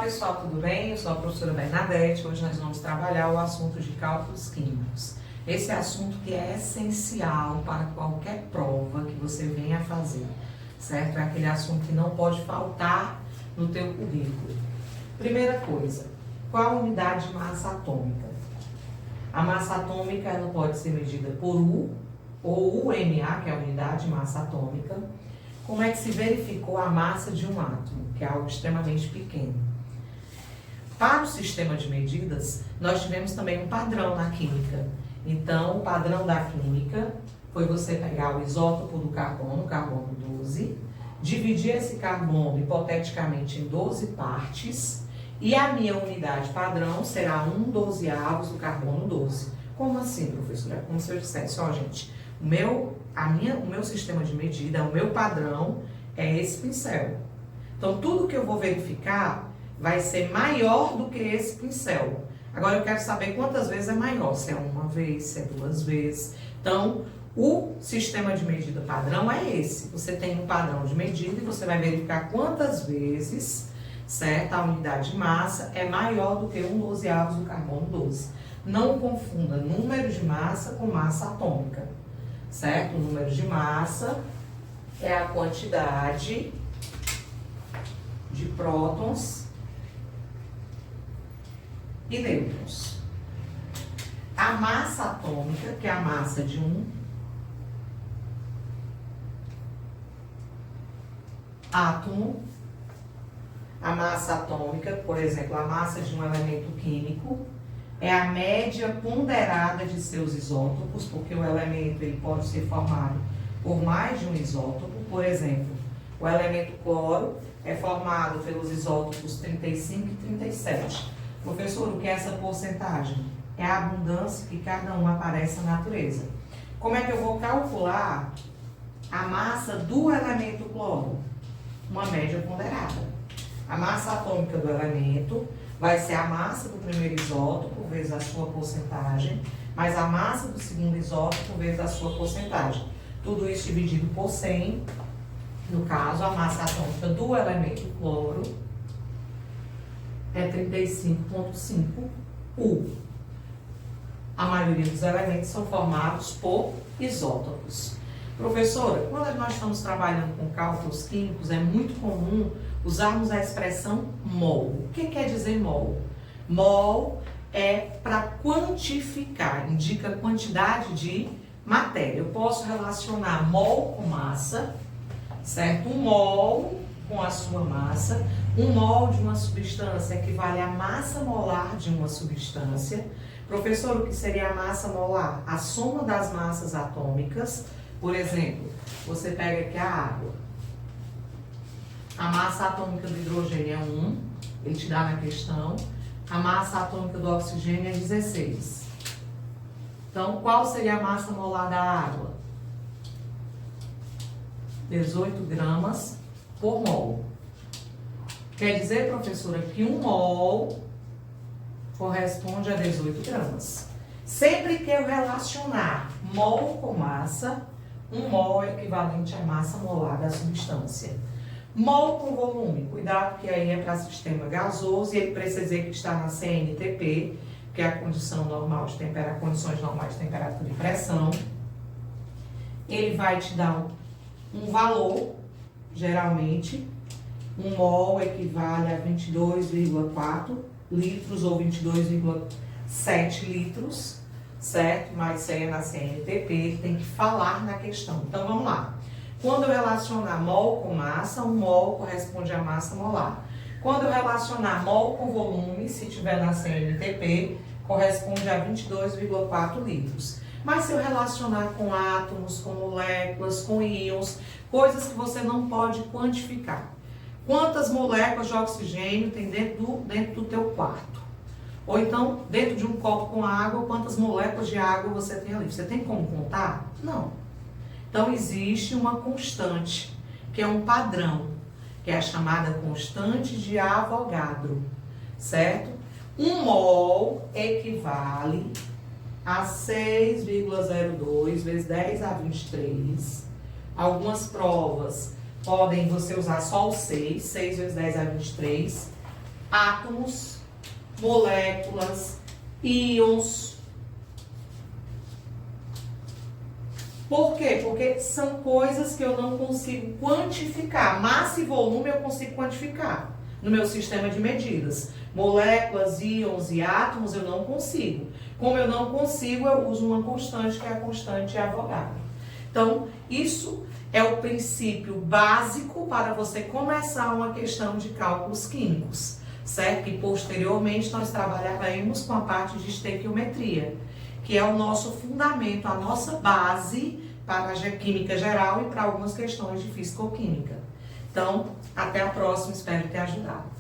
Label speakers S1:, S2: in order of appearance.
S1: pessoal, tudo bem? Eu sou a professora Bernadette. Hoje nós vamos trabalhar o assunto de cálculos químicos. Esse assunto que é essencial para qualquer prova que você venha fazer, certo? É aquele assunto que não pode faltar no teu currículo. Primeira coisa, qual a unidade de massa atômica? A massa atômica ela pode ser medida por U ou UMA, que é a unidade de massa atômica. Como é que se verificou a massa de um átomo, que é algo extremamente pequeno? Para o sistema de medidas, nós tivemos também um padrão na química. Então, o padrão da química foi você pegar o isótopo do carbono, carbono 12, dividir esse carbono hipoteticamente em 12 partes, e a minha unidade padrão será 1/12 do carbono 12. Como assim, professora? É como se eu dissesse, ó, gente, o meu sistema de medida, o meu padrão é esse pincel. Então, tudo que eu vou verificar vai ser maior do que esse pincel. Agora, eu quero saber quantas vezes é maior, se é uma vez, se é duas vezes. Então, o sistema de medida padrão é esse. Você tem um padrão de medida e você vai verificar quantas vezes, certo? A unidade de massa é maior do que 1/12 do carbono 12. Não confunda número de massa com massa atômica, certo? O número de massa é a quantidade de prótons e nêutrons. A massa atômica, que é a massa de um átomo, a massa atômica, por exemplo, a massa de um elemento químico, é a média ponderada de seus isótopos, porque o elemento ele pode ser formado por mais de um isótopo. Por exemplo, o elemento cloro é formado pelos isótopos 35 e 37. Professor, o que é essa porcentagem? É a abundância que cada um aparece na natureza. Como é que eu vou calcular a massa do elemento cloro? Uma média ponderada. A massa atômica do elemento vai ser a massa do primeiro isótopo vezes a sua porcentagem, mais a massa do segundo isótopo vezes a sua porcentagem. Tudo isso dividido por 100. No caso, a massa atômica do elemento cloro é 35,5 U. A maioria dos elementos são formados por isótopos. Professora, quando nós estamos trabalhando com cálculos químicos, é muito comum usarmos a expressão mol. O que quer dizer mol? Mol é para quantificar, indica quantidade de matéria. Eu posso relacionar mol com massa, certo? Um mol com a sua massa. Um mol de uma substância equivale à massa molar de uma substância. Professor, o que seria a massa molar? A soma das massas atômicas. Por exemplo, você pega aqui a água. A massa atômica do hidrogênio é 1, ele te dá na questão. A massa atômica do oxigênio é 16. Então, qual seria a massa molar da água? 18 gramas por mol. Quer dizer, professora, que um mol corresponde a 18 gramas. Sempre que eu relacionar mol com massa, um mol é equivalente à massa molar da substância. Mol com volume, cuidado que aí é para sistema gasoso e ele precisa dizer que está na CNTP, que é a condição normal de condições normais de temperatura e pressão. Ele vai te dar um valor, geralmente, um mol equivale a 22,4 litros ou 22,7 litros, certo? Mas isso aí é na CNTP, tem que falar na questão. Então, vamos lá. Quando eu relacionar mol com massa, um mol corresponde à massa molar. Quando eu relacionar mol com volume, se tiver na CNTP, corresponde a 22,4 litros. Mas se eu relacionar com átomos, com moléculas, com íons, coisas que você não pode quantificar. Quantas moléculas de oxigênio tem dentro do teu quarto? Ou então, dentro de um copo com água, quantas moléculas de água você tem ali? Você tem como contar? Não. Então, existe uma constante, que é um padrão, que é a chamada constante de Avogadro, certo? Um mol equivale a 6,02 vezes 10 a 23. Algumas provas podem você usar só o 6 vezes 10 a 23. átomos, moléculas, íons. Por quê? Porque são coisas que eu não consigo quantificar. Massa e volume eu consigo quantificar no meu sistema de medidas. Moléculas, íons e átomos eu não consigo. Como eu não consigo, eu uso uma constante, que é a constante Avogadro. Então, isso é o princípio básico para você começar uma questão de cálculos químicos, certo? E posteriormente nós trabalharemos com a parte de estequiometria, que é o nosso fundamento, a nossa base para a química geral e para algumas questões de fisicoquímica. Então, até a próxima, espero ter ajudado.